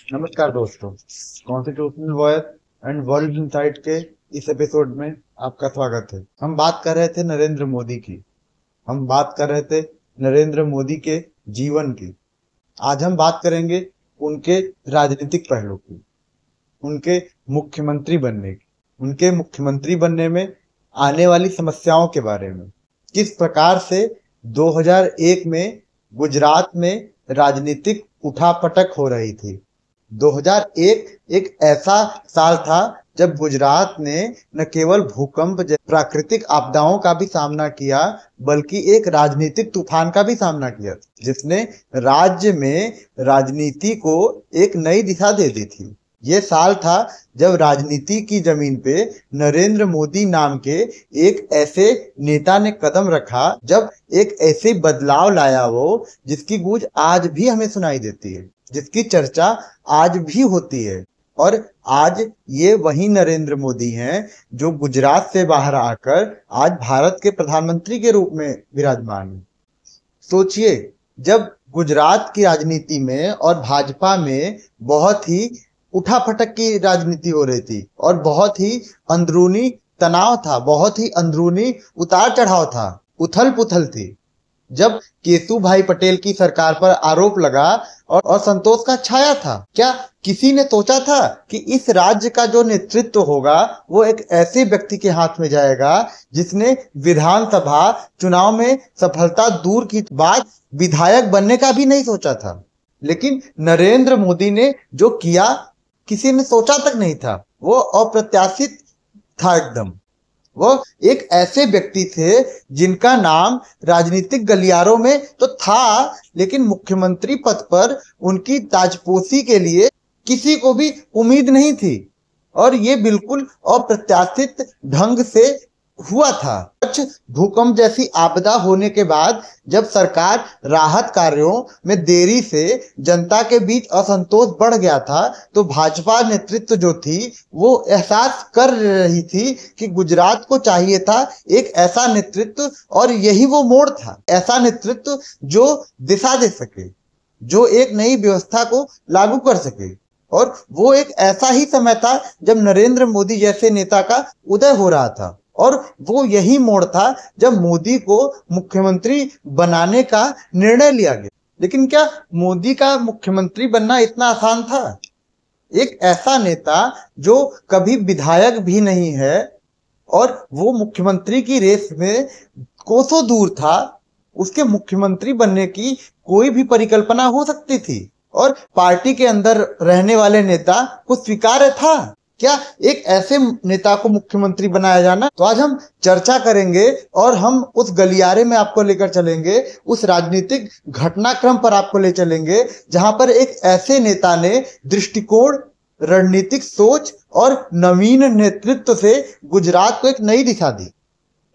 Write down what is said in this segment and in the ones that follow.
नमस्कार दोस्तों। Constitutional voice and world insight के इस एपिसोड में आपका स्वागत है। हम बात कर रहे थे नरेंद्र मोदी की। हम बात कर रहे थे नरेंद्र मोदी के जीवन की। आज हम बात करेंगे उनके राजनीतिक पहलू की, उनके मुख्यमंत्री बनने की, उनके मुख्यमंत्री बनने में आने वाली समस्याओं के बारे में। किस प्रकार से 2001 में गुजरात में राजनीतिक उठापटक हो रही थी। 2001 एक ऐसा साल था जब गुजरात ने न केवल भूकंप जैसे प्राकृतिक आपदाओं का भी सामना किया, बल्कि एक राजनीतिक तूफान का भी सामना किया, जिसने राज्य में राजनीति को एक नई दिशा दे दी थी। ये साल था जब राजनीति की जमीन पे नरेंद्र मोदी नाम के एक ऐसे नेता ने कदम रखा, जब एक ऐसे बदलाव लाया वो, जिसकी गूंज आज भी हमें सुनाई देती है, जिसकी चर्चा आज भी होती है। और आज ये वही नरेंद्र मोदी हैं जो गुजरात से बाहर आकर आज भारत के प्रधानमंत्री के रूप में विराजमान हैं। सोचिए, जब गुजरात की राजनीति में और भाजपा में बहुत ही उठापटक की राजनीति हो रही थी और बहुत ही अंदरूनी तनाव था, बहुत ही अंदरूनी उतार चढ़ाव था, उथल पुथल थी। जब केशु भाई पटेल की सरकार पर आरोप लगा और असंतोष का छाया था, क्या किसी ने सोचा था कि इस राज्य का जो नेतृत्व होगा वो एक ऐसे व्यक्ति के हाथ में जाएगा जिसने विधानसभा चुनाव में सफलता दूर की बात, विधायक बनने का भी नहीं सोचा था। लेकिन नरेंद्र मोदी ने जो किया, किसी ने सोचा तक नहीं था। वो अप्रत्याशित था एकदम। वो एक ऐसे व्यक्ति थे जिनका नाम राजनीतिक गलियारों में तो था, लेकिन मुख्यमंत्री पद पर उनकी ताजपोशी के लिए किसी को भी उम्मीद नहीं थी। और ये बिल्कुल अप्रत्याशित ढंग से हुआ था। भूकंप जैसी आपदा होने के बाद जब सरकार राहत कार्यों में देरी से जनता के बीच असंतोष बढ़ गया था, तो भाजपा नेतृत्व जो थी वो एहसास कर रही थी कि गुजरात को चाहिए था एक ऐसा नेतृत्व, और यही वो मोड़ था। ऐसा नेतृत्व जो दिशा दे सके, जो एक नई व्यवस्था को लागू कर सके। और वो एक ऐसा ही समय था जब नरेंद्र मोदी जैसे नेता का उदय हो रहा था। और वो यही मोड़ था जब मोदी को मुख्यमंत्री बनाने का निर्णय लिया गया। लेकिन क्या मोदी का मुख्यमंत्री बनना इतना आसान था? एक ऐसा नेता जो कभी विधायक भी नहीं है और वो मुख्यमंत्री की रेस में कोसों दूर था, उसके मुख्यमंत्री बनने की कोई भी परिकल्पना हो सकती थी और पार्टी के अंदर रहने वाले नेता को स्वीकार्य था क्या एक ऐसे नेता को मुख्यमंत्री बनाया जाना? तो आज हम चर्चा करेंगे और हम उस गलियारे में आपको लेकर चलेंगे, उस राजनीतिक घटनाक्रम पर आपको ले चलेंगे जहां पर एक ऐसे नेता ने दृष्टिकोण, रणनीतिक सोच और नवीन नेतृत्व से गुजरात को एक नई दिशा दी।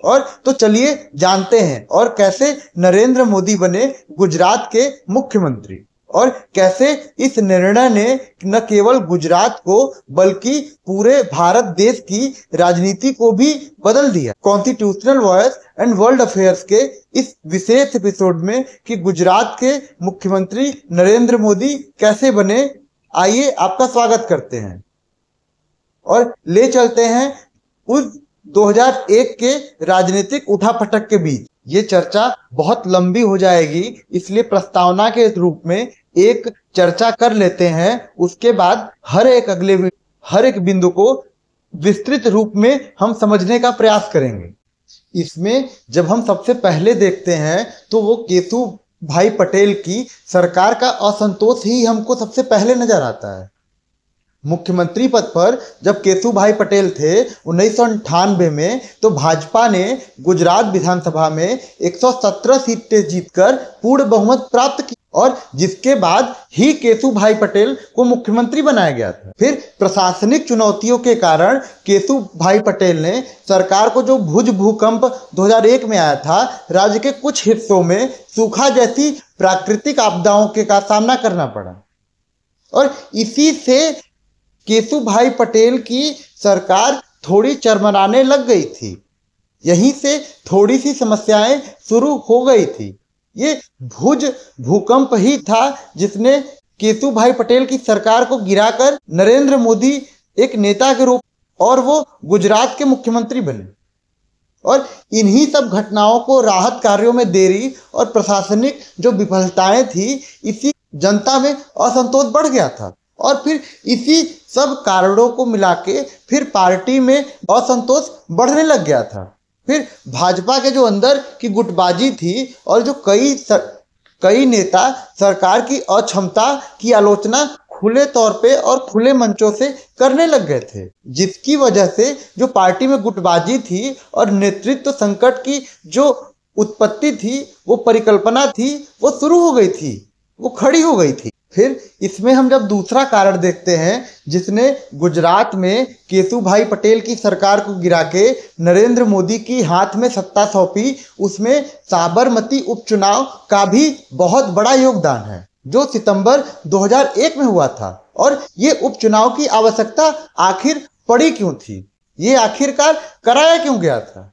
और तो चलिए जानते हैं और कैसे नरेंद्र मोदी बने गुजरात के मुख्यमंत्री, और कैसे इस निर्णय ने न केवल गुजरात को बल्कि पूरे भारत देश की राजनीति को भी बदल दिया। Constitutional voice and world affairs के इस विशेष एपिसोड में कि गुजरात के मुख्यमंत्री नरेंद्र मोदी कैसे बने, आइए आपका स्वागत करते हैं और ले चलते हैं उस 2001 के राजनीतिक उठापटक के बीच। ये चर्चा बहुत लंबी हो जाएगी, इसलिए प्रस्तावना के रूप में एक चर्चा कर लेते हैं। उसके बाद हर एक बिंदु को विस्तृत रूप में हम समझने का प्रयास करेंगे। इसमें जब हम सबसे पहले देखते हैं तो वो केशु भाई पटेल की सरकार का असंतोष ही हमको सबसे पहले नजर आता है। मुख्यमंत्री पद पर जब केशु भाई पटेल थे 1998 में, तो भाजपा ने गुजरात विधानसभा में 117 सीटें जीतकर पूर्ण बहुमत प्राप्त की और जिसके बाद ही केशु भाई पटेल को मुख्यमंत्री बनाया गया था। फिर प्रशासनिक चुनौतियों के कारण केशु भाई पटेल ने सरकार को, जो भुज भूकंप 2001 में आया था, राज्य के कुछ हिस्सों में सूखा जैसी प्राकृतिक आपदाओं के का सामना करना पड़ा और इसी से केशु भाई पटेल की सरकार थोड़ी चरमराने लग गई थी। यहीं से थोड़ी सी समस्याएं शुरू हो गई थी। ये भुज भूकंप ही था जिसने केशुभाई पटेल की सरकार को गिराकर नरेंद्र मोदी एक नेता के रूप और वो गुजरात के मुख्यमंत्री बने। और इन्हीं सब घटनाओं को, राहत कार्यों में देरी और प्रशासनिक जो विफलताएं थी, इसी जनता में असंतोष बढ़ गया था। और फिर इसी सब कारणों को मिला के फिर पार्टी में असंतोष बढ़ने लग गया था। फिर भाजपा के जो अंदर की गुटबाजी थी और जो कई नेता सरकार की अक्षमता की आलोचना खुले तौर पे और खुले मंचों से करने लग गए थे, जिसकी वजह से जो पार्टी में गुटबाजी थी और नेतृत्व संकट की जो उत्पत्ति थी, वो परिकल्पना थी, वो शुरू हो गई थी, वो खड़ी हो गई थी। फिर इसमें हम जब दूसरा कारण देखते हैं जिसने गुजरात में केशुभाई पटेल की सरकार को गिरा के नरेंद्र मोदी की हाथ में सत्ता सौंपी, उसमें साबरमती उपचुनाव का भी बहुत बड़ा योगदान है, जो सितंबर 2001 में हुआ था। और ये उपचुनाव की आवश्यकता आखिर पड़ी क्यों थी, ये आखिरकार कराया क्यों गया था?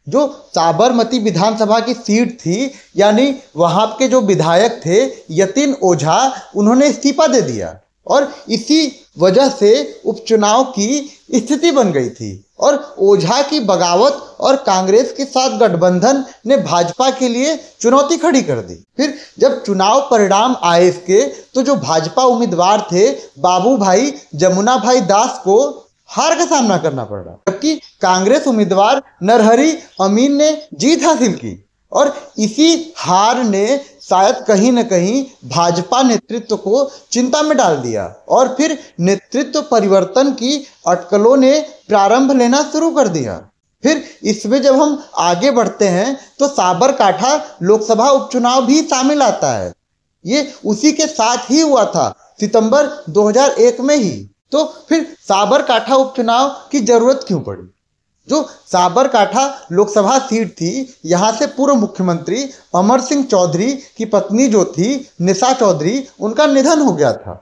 जो साबरमती विधानसभा की सीट थी, यानी वहां के जो विधायक थे यतिन ओझा, उन्होंने इस्तीफा दे दिया और इसी वजह से उपचुनाव की स्थिति बन गई थी। और ओझा की बगावत और कांग्रेस के साथ गठबंधन ने भाजपा के लिए चुनौती खड़ी कर दी। फिर जब चुनाव परिणाम आए इसके, तो जो भाजपा उम्मीदवार थे बाबू भाई जमुना भाई दास को हार का सामना करना पड़ रहा, जबकि कांग्रेस उम्मीदवार नरहरि अमीन ने जीत हासिल की। और इसी हार ने शायद कहीं न कहीं भाजपा नेतृत्व को चिंता में डाल दिया और फिर नेतृत्व परिवर्तन की अटकलों ने प्रारंभ लेना शुरू कर दिया। फिर इसमें जब हम आगे बढ़ते हैं तो साबरकांठा लोकसभा उपचुनाव भी शामिल आता है। ये उसी के साथ ही हुआ था, सितंबर 2001 में ही। तो फिर साबरकांठा उपचुनाव की जरूरत क्यों पड़ी? जो साबरकांठा लोकसभा सीट थी, यहाँ से पूर्व मुख्यमंत्री अमर सिंह चौधरी की पत्नी जो थी निशा चौधरी, उनका निधन हो गया था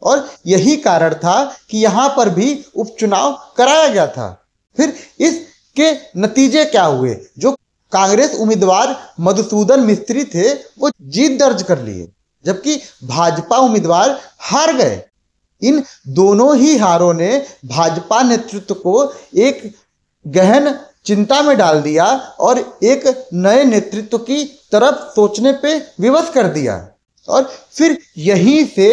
और यही कारण था कि यहाँ पर भी उपचुनाव कराया गया था। फिर इसके नतीजे क्या हुए? जो कांग्रेस उम्मीदवार मधुसूदन मिस्त्री थे वो जीत दर्ज कर लिए, जबकि भाजपा उम्मीदवार हार गए। इन दोनों ही हारों ने भाजपा नेतृत्व को एक गहन चिंता में डाल दिया और एक नए नेतृत्व की तरफ सोचने पे विवश कर दिया। और फिर यहीं से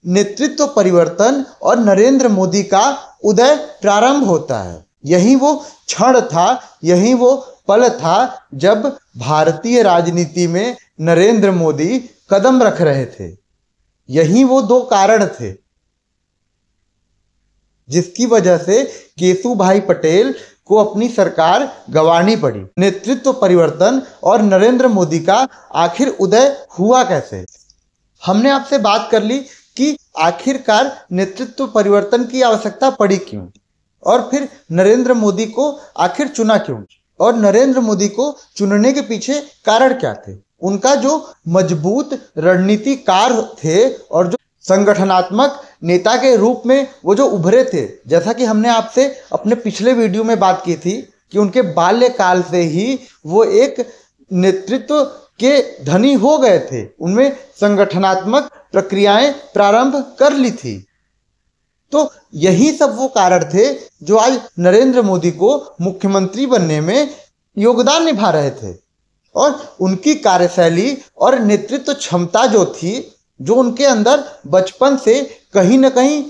नेतृत्व परिवर्तन और नरेंद्र मोदी का उदय प्रारंभ होता है। यही वो क्षण था, यही वो पल था जब भारतीय राजनीति में नरेंद्र मोदी कदम रख रहे थे। यही वो दो कारण थे जिसकी वजह से केशुभाई पटेल को अपनी सरकार गंवानी पड़ी। नेतृत्व परिवर्तन और नरेंद्र मोदी का आखिर उदय हुआ कैसे? हमने आपसे बात कर ली कि आखिरकार नेतृत्व परिवर्तन की आवश्यकता पड़ी क्यों, और फिर नरेंद्र मोदी को आखिर चुना क्यों, और नरेंद्र मोदी को चुनने के पीछे कारण क्या थे। उनका जो मजबूत रणनीतिकार थे और जो संगठनात्मक नेता के रूप में वो जो उभरे थे, जैसा कि हमने आपसे अपने पिछले वीडियो में बात की थी कि उनके बाल्यकाल से ही वो एक नेतृत्व के धनी हो गए थे, उनमें संगठनात्मक प्रक्रियाएं प्रारंभ कर ली थी। तो यही सब वो कारण थे जो आज नरेंद्र मोदी को मुख्यमंत्री बनने में योगदान निभा रहे थे। और उनकी कार्यशैली और नेतृत्व क्षमता जो थी, जो उनके अंदर बचपन से कहीं न कहीं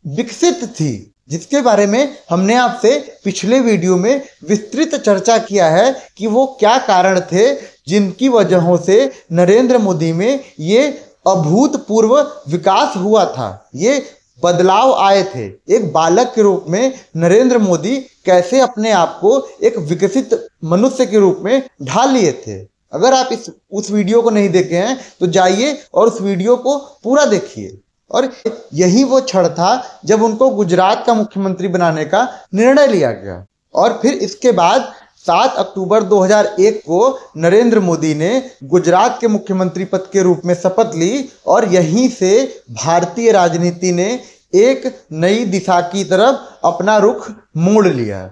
विकसित थी, जिसके बारे में हमने आपसे पिछले वीडियो में विस्तृत चर्चा किया है कि वो क्या कारण थे जिनकी वजहों से नरेंद्र मोदी में ये अभूतपूर्व विकास हुआ था, ये बदलाव आए थे। एक बालक के रूप में नरेंद्र मोदी कैसे अपने आप को एक विकसित मनुष्य के रूप में ढाल लिए थे। अगर आप उस वीडियो को नहीं देखे हैं तो जाइए और उस वीडियो को पूरा देखिए। और यही वो क्षण था जब उनको गुजरात का मुख्यमंत्री बनाने का निर्णय लिया गया। और फिर इसके बाद 7 अक्टूबर 2001 को नरेंद्र मोदी ने गुजरात के मुख्यमंत्री पद के रूप में शपथ ली और यहीं से भारतीय राजनीति ने एक नई दिशा की तरफ अपना रुख मोड़ लिया।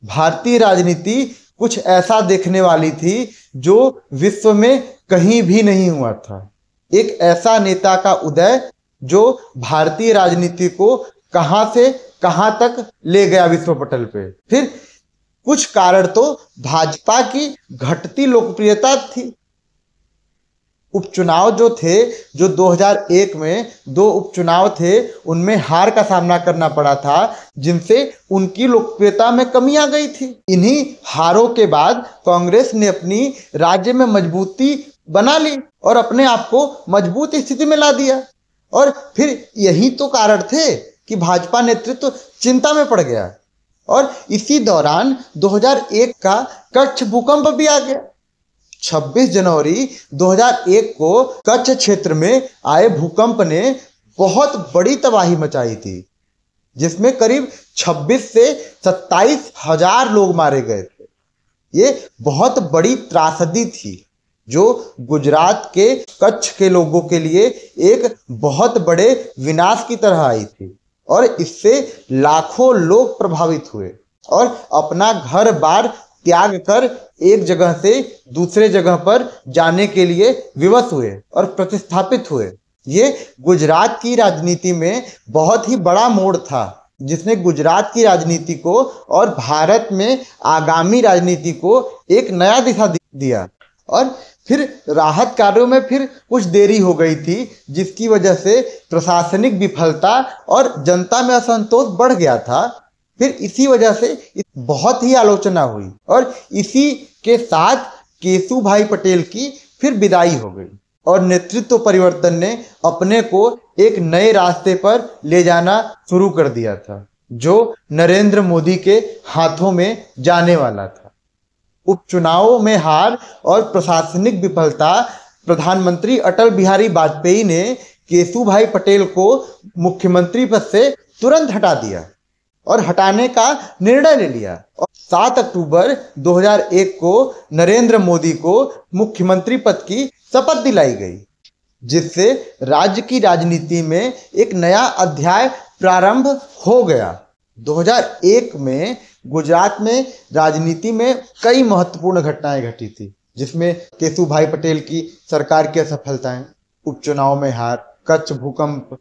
भारतीय राजनीति कुछ ऐसा देखने वाली थी जो विश्व में कहीं भी नहीं हुआ था। एक ऐसा नेता का उदय जो भारतीय राजनीति को कहां से कहां तक ले गया विश्व पटल पे। फिर कुछ कारण तो भाजपा की घटती लोकप्रियता थी। उपचुनाव जो थे, जो 2001 में 2 उपचुनाव थे, उनमें हार का सामना करना पड़ा था, जिनसे उनकी लोकप्रियता में कमी आ गई थी। इन्हीं हारों के बाद कांग्रेस ने अपनी राज्य में मजबूती बना ली और अपने आप को मजबूत स्थिति में ला दिया। और फिर यही तो कारण थे कि भाजपा नेतृत्व चिंता में पड़ गया। और इसी दौरान 2001 का कच्छ भूकंप भी आ गया। 26 जनवरी 2001 को कच्छ क्षेत्र में आए भूकंप ने बहुत बड़ी तबाही मचाई थी, जिसमें करीब 26 से 27 हजार लोग मारे गए थे। ये बहुत बड़ी त्रासदी थी जो गुजरात के कच्छ के लोगों के लिए एक बहुत बड़े विनाश की तरह आई थी और इससे लाखों लोग प्रभावित हुए और अपना घर बार त्याग कर एक जगह से दूसरे जगह पर जाने के लिए विवश हुए और प्रतिस्थापित हुए। ये गुजरात की राजनीति में बहुत ही बड़ा मोड़ था, जिसने गुजरात की राजनीति को और भारत में आगामी राजनीति को एक नया दिशा दिया। और फिर राहत कार्यों में फिर कुछ देरी हो गई थी, जिसकी वजह से प्रशासनिक विफलता और जनता में असंतोष बढ़ गया था। फिर इसी वजह से बहुत ही आलोचना हुई और इसी के साथ केशुभाई पटेल की फिर विदाई हो गई और नेतृत्व परिवर्तन ने अपने को एक नए रास्ते पर ले जाना शुरू कर दिया था, जो नरेंद्र मोदी के हाथों में जाने वाला था। उपचुनावों में हार और प्रशासनिक विफलता, प्रधानमंत्री अटल बिहारी वाजपेयी ने केशुभाई पटेल को मुख्यमंत्री पद से तुरंत हटा दिया और हटाने का निर्णय ले लिया। और 7 अक्टूबर 2001 को नरेंद्र मोदी को मुख्यमंत्री पद की शपथ दिलाई गई, जिससे राज्य की राजनीति में एक नया अध्याय प्रारंभ हो गया। 2001 में गुजरात में राजनीति में कई महत्वपूर्ण घटनाएं घटी थी, जिसमें केशुभाई पटेल की सरकार की असफलताएं, उपचुनाव में हार, कच्छ भूकंप,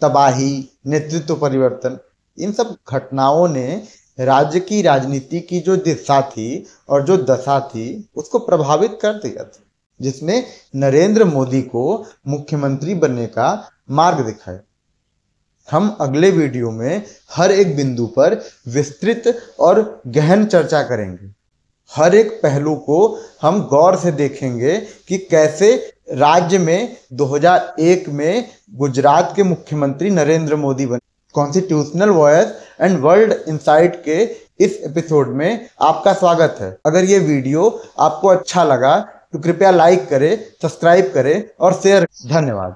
तबाही, नेतृत्व परिवर्तन, इन सब घटनाओं ने राज्य की राजनीति की जो दिशा थी और जो दशा थी उसको प्रभावित कर दिया था, जिसने नरेंद्र मोदी को मुख्यमंत्री बनने का मार्ग दिखाया। हम अगले वीडियो में हर एक बिंदु पर विस्तृत और गहन चर्चा करेंगे। हर एक पहलू को हम गौर से देखेंगे कि कैसे राज्य में 2001 में गुजरात के मुख्यमंत्री नरेंद्र मोदी बने। Constitutional voice and world insight के इस एपिसोड में आपका स्वागत है। अगर ये वीडियो आपको अच्छा लगा तो कृपया लाइक करें, सब्सक्राइब करें और शेयर। धन्यवाद।